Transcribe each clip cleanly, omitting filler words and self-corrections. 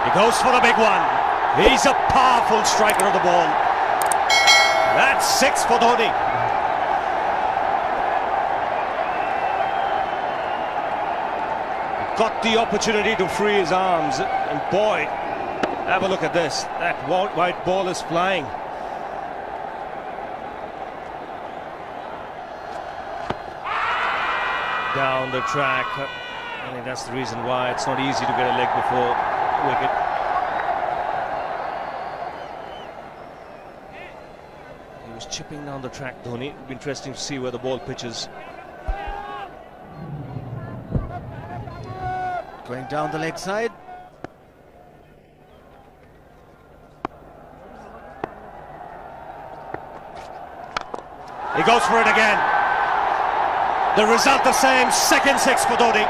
He goes for the big one. He's a powerful striker of the ball. That's 6 for Dhoni. Got the opportunity to free his arms, and boy, have a look at this. That white ball is flying. Down the track. I think that's the reason why it's not easy to get a leg before wicket. He was chipping down the track, Dhoni. It'll be interesting to see where the ball pitches. Going down the leg side. He goes for it again. The result the same, second 6 for Dhoni.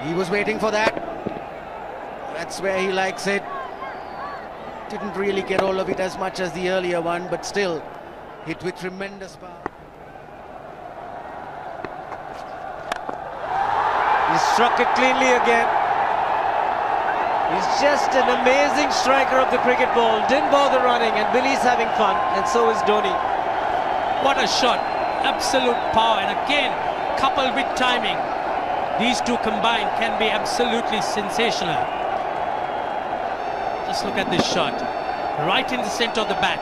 He was waiting for that. That's where he likes it. Didn't really get all of it as much as the earlier one, but still hit with tremendous power. He struck it cleanly again. He's just an amazing striker of the cricket ball. Didn't bother running, and Billy's having fun, and so is Dhoni. What a shot. Absolute power, and again, coupled with timing. These two combined can be absolutely sensational. Just look at this shot. Right in the center of the bat.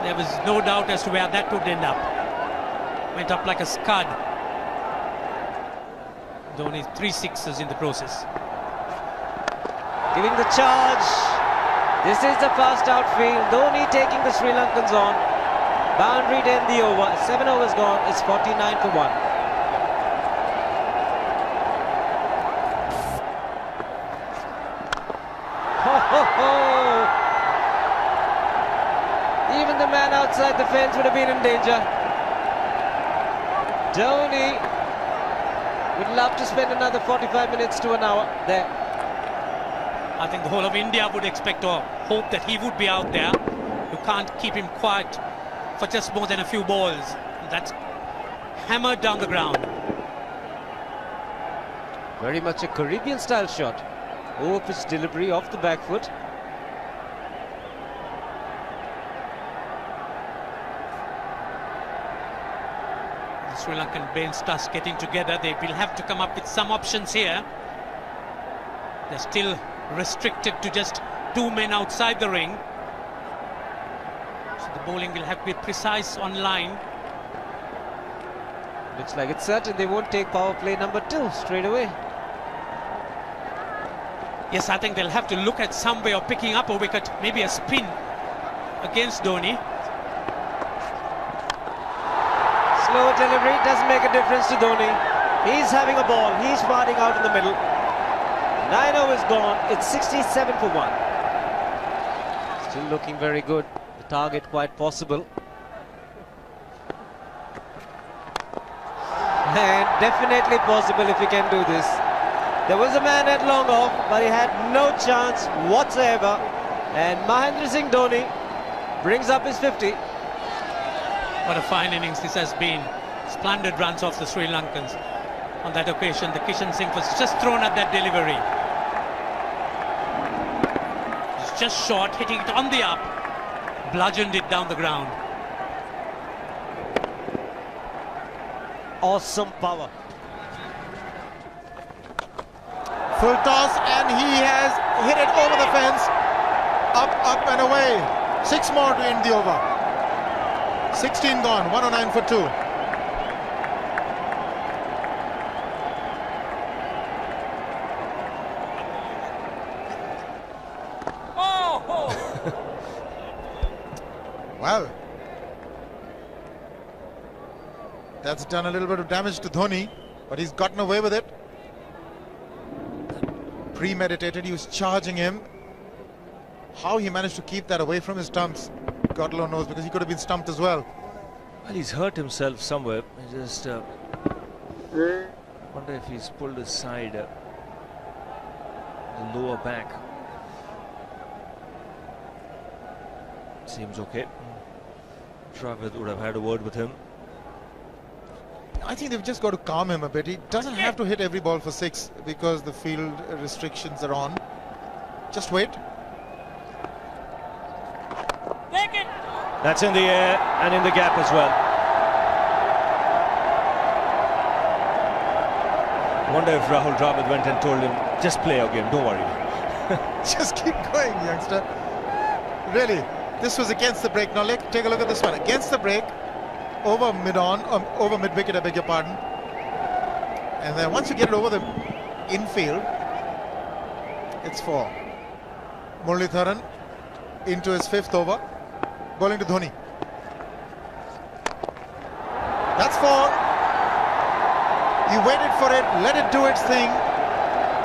There was no doubt as to where that would end up. Went up like a scud. Dhoni 3 sixes in the process. Giving the charge. This is the fast outfield. Dhoni taking the Sri Lankans on. Boundary to end the over. 7 overs gone. It's 49 for 1. Even the man outside the fence would have been in danger. Dhoni would love to spend another 45 minutes to an hour there. I think the whole of India would expect or hope that he would be out there. You can't keep him quiet for just more than a few balls. That's hammered down the ground. Very much a Caribbean style shot. Over pitch delivery off the back foot. The Sri Lankan bench starts getting together. They will have to come up with some options here. They're still restricted to just 2 men outside the ring. So the bowling will have to be precise on line. Looks like it's certain they won't take power play number 2 straight away. Yes, I think they'll have to look at some way of picking up a wicket, maybe a spin against Dhoni. Slow delivery doesn't make a difference to Dhoni. He's having a ball. He's batting out in the middle. 9 overs gone. It's 67 for 1. Still looking very good. The target quite possible. And definitely possible if he can do this. There was a man at long off, but he had no chance whatsoever. And Mahendra Singh Dhoni brings up his 50. What a fine innings this has been. Splendid runs off the Sri Lankans. On that occasion, the Kishan Singh was just thrown at that delivery. It's just short, hitting it on the up. Bludgeoned it down the ground. Awesome power. Full toss, and he has hit it over the fence. Up and away. 6 more to end the over. 16 gone, 109 for 2. Oh! Well, that's done a little bit of damage to Dhoni, but he's gotten away with it. Premeditated, he was charging him. How he managed to keep that away from his stumps, God alone knows, because he could have been stumped as well. Well, he's hurt himself somewhere. I just wonder if he's pulled his side, the lower back. Seems okay. Travis would have had a word with him. I think they've just got to calm him a bit. He doesn't have to hit every ball for 6 because the field restrictions are on. Just wait. That's in the air and in the gap as well. I wonder if Rahul Dravid went and told him, just play your game, don't worry. Just keep going, youngster. Really, this was against the break. Now take a look at this one. Against the break, over mid-wicket, I beg your pardon. And then once you get it over the infield, it's 4. Muralitharan into his 5th over, bowling to Dhoni. That's 4. He waited for it, let it do its thing,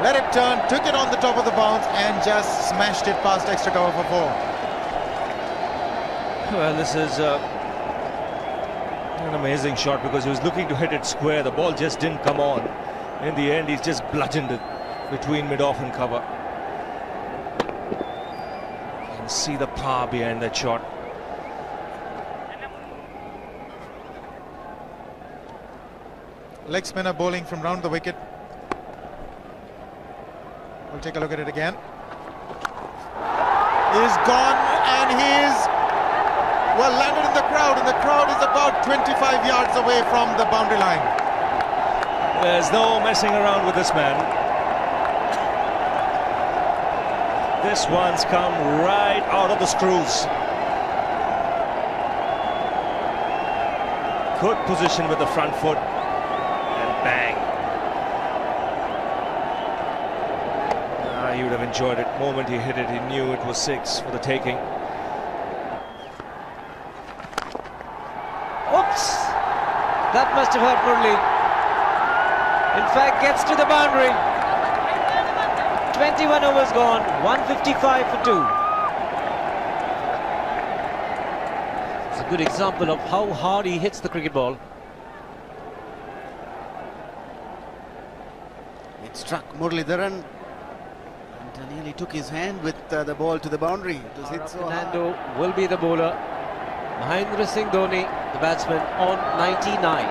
let it turn, took it on the top of the bounce and just smashed it past extra cover for 4. Well, this is an amazing shot because he was looking to hit it square. The ball just didn't come on. In the end, he's just bludgeoned it between mid-off and cover. You can see the power behind that shot. Leg spinner bowling from round the wicket. We'll take a look at it again. He's gone and he's well landed in the crowd, and the crowd is about 25 yards away from the boundary line. There's no messing around with this man. This one's come right out of the screws. Good position with the front foot. Bang. He would have enjoyed it. The moment he hit it, he knew it was 6 for the taking. Oops! That must have hurt Murli. In fact, gets to the boundary. 21 overs gone, 155 for 2. It's a good example of how hard he hits the cricket ball. It struck Muralitharan and nearly took his hand with the ball to the boundary. It was hit so hard. Fernando will be the bowler. Mahendra Singh Dhoni, the batsman, on 99.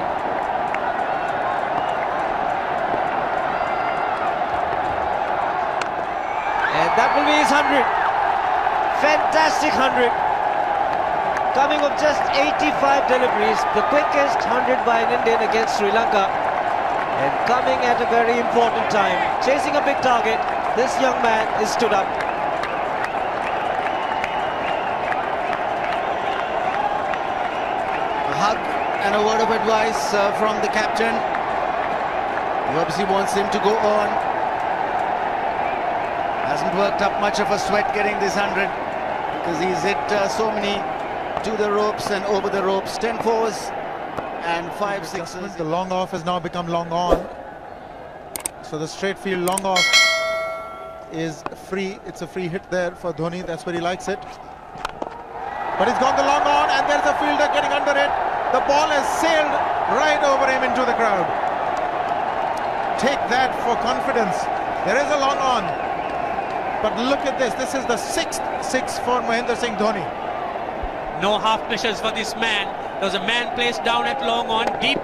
And that will be his 100. Fantastic 100. Coming of just 85 deliveries, the quickest 100 by an Indian against Sri Lanka. And coming at a very important time, chasing a big target, this young man is stood up. A hug and a word of advice from the captain. He obviously wants him to go on. Hasn't worked up much of a sweat getting this 100 because he's hit so many to the ropes and over the ropes. 10 fours and 5 sixes. The long off has now become long on. So the straight field long off is free. It's a free hit there for Dhoni. That's where he likes it. But he's gone the long on and there's a fielder getting under it. The ball has sailed right over him into the crowd. Take that for confidence. There is a long on. But look at this. This is the 6th 6 for Mahendra Singh Dhoni. No half measures for this man. There was a man placed down at long on, deep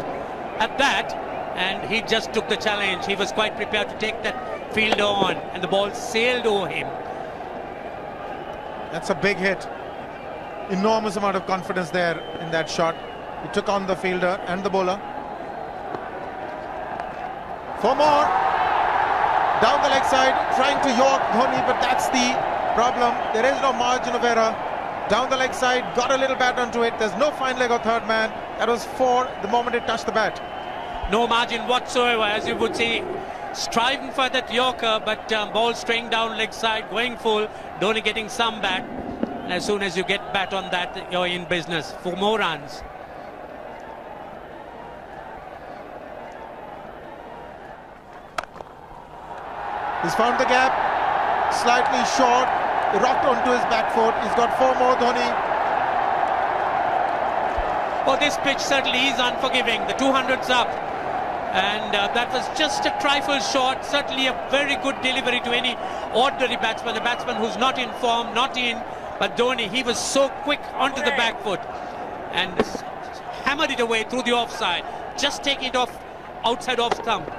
at that, and he just took the challenge. He was quite prepared to take that fielder on, and the ball sailed over him. That's a big hit. Enormous amount of confidence there in that shot. He took on the fielder and the bowler. 4 more. Down the leg side, trying to york Dhoni, but that's the problem. There is no margin of error. Down the leg side, got a little bat onto it. There's no fine leg or third man. That was 4 the moment it touched the bat. No margin whatsoever, as you would say. Striving for that yorker, but ball straying down leg side, going full. Dhoni getting some bat. And as soon as you get bat on that, you're in business. 4 more runs. He's found the gap, slightly short, rocked onto his back foot. He's got 4 more, Dhoni. Oh, this pitch certainly is unforgiving. The 200's up. And that was just a trifle short. Certainly a very good delivery to any ordinary batsman. A batsman who's not in form, not in But Dhoni, he was so quick onto the back foot and hammered it away through the offside. Just taking it off outside off stump.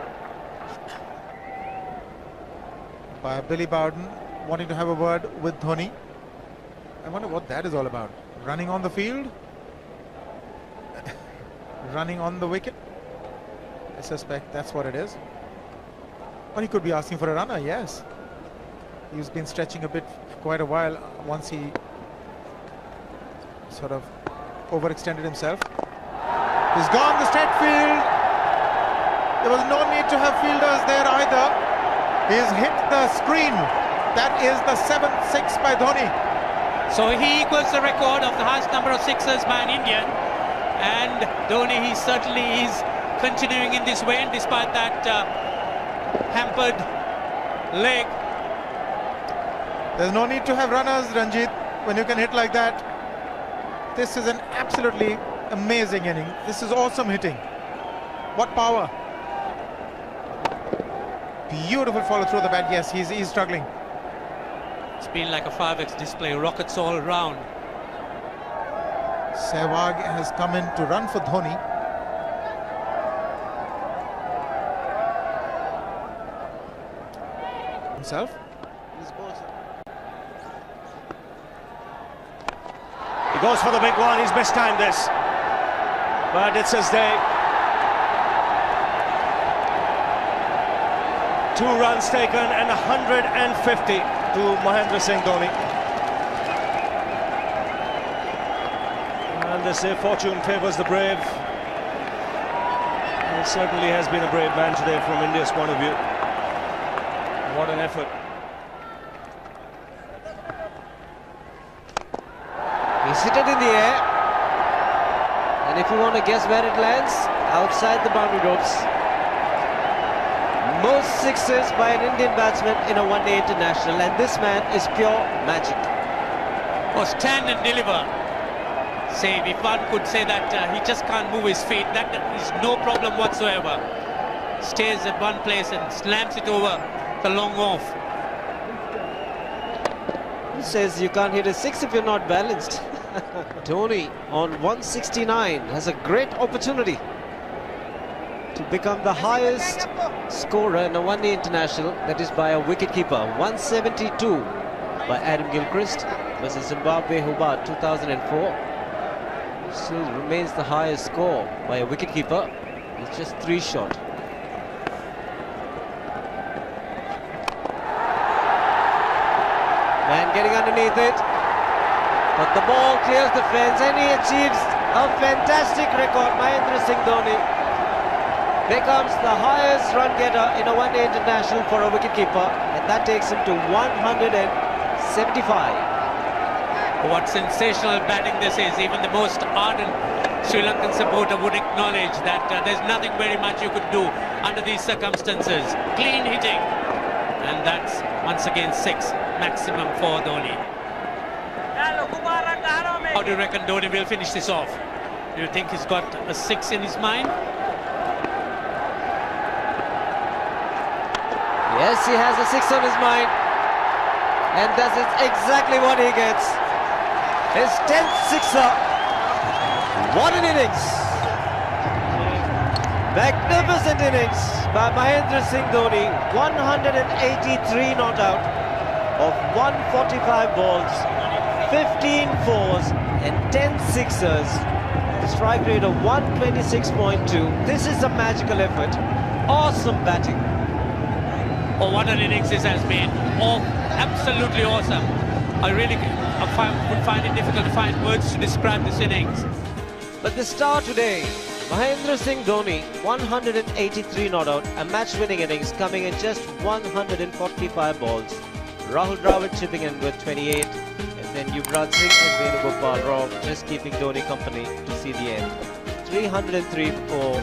By Billy Bowden wanting to have a word with Dhoni. I wonder what that is all about. Running on the field? Running on the wicket? I suspect that's what it is. Or he could be asking for a runner, yes. He's been stretching a bit for quite a while once he sort of overextended himself. He's gone the straight field. There was no need to have fielders there either. He's hit the screen. That is the 7th six by Dhoni. So he equals the record of the highest number of sixes by an Indian. And Dhoni, he certainly is continuing in this way, and despite that hampered leg. There's no need to have runners, Ranjit, when you can hit like that. This is an absolutely amazing inning. This is awesome hitting. What power. Beautiful follow through the bat. Yes, he's struggling. It's been like a 5x display, rockets all around. Sehwag has come in to run for Dhoni. Himself. He goes for the big one. He's mistimed this, but it's his day. 2 runs taken and 150 to Mahendra Singh Dhoni. And they say fortune favours the brave. He certainly has been a brave man today from India's point of view. What an effort. He's hit it in the air. And if you want to guess where it lands, outside the boundary ropes. Most sixes by an Indian batsman in a one-day international, and this man is pure magic. Oh, stand and deliver. Save, if one could say that he just can't move his feet, that is no problem whatsoever. Stays at one place and slams it over the long off. Who says you can't hit a six if you're not balanced? Dhoni on 169 has a great opportunity to become the highest scorer in a one-day international, that is by a wicketkeeper. 172 by Adam Gilchrist versus Zimbabwe Hobart 2004. Still remains the highest score by a wicketkeeper. It's just 3 short. Man getting underneath it, but the ball clears the fence and he achieves a fantastic record. Mahendra Singh Dhoni becomes the highest run getter in a one-day international for a wicketkeeper, and that takes him to 175. What sensational batting this is. Even the most ardent Sri Lankan supporter would acknowledge that there's nothing very much you could do under these circumstances. Clean hitting, and that's once again 6 maximum for Dhoni. How do you reckon Dhoni will finish this off? Do you think he's got a 6 in his mind? Yes, he has a 6 on his mind, and that is exactly what he gets. His 10th sixer. What an innings! Magnificent innings by Mahendra Singh Dhoni. 183 not out of 145 balls, 15 fours and 10 sixers. The strike rate of 126.2. This is a magical effort. Awesome batting. Oh, what an innings this has been. Oh, absolutely awesome. I really would find it difficult to find words to describe this innings. But the star today, Mahendra Singh Dhoni, 183 not out, a match-winning innings coming in just 145 balls. Rahul Dravid chipping in with 28, and then Yuvraj Singh and Venugopal Rao just keeping Dhoni company to see the end. 303 for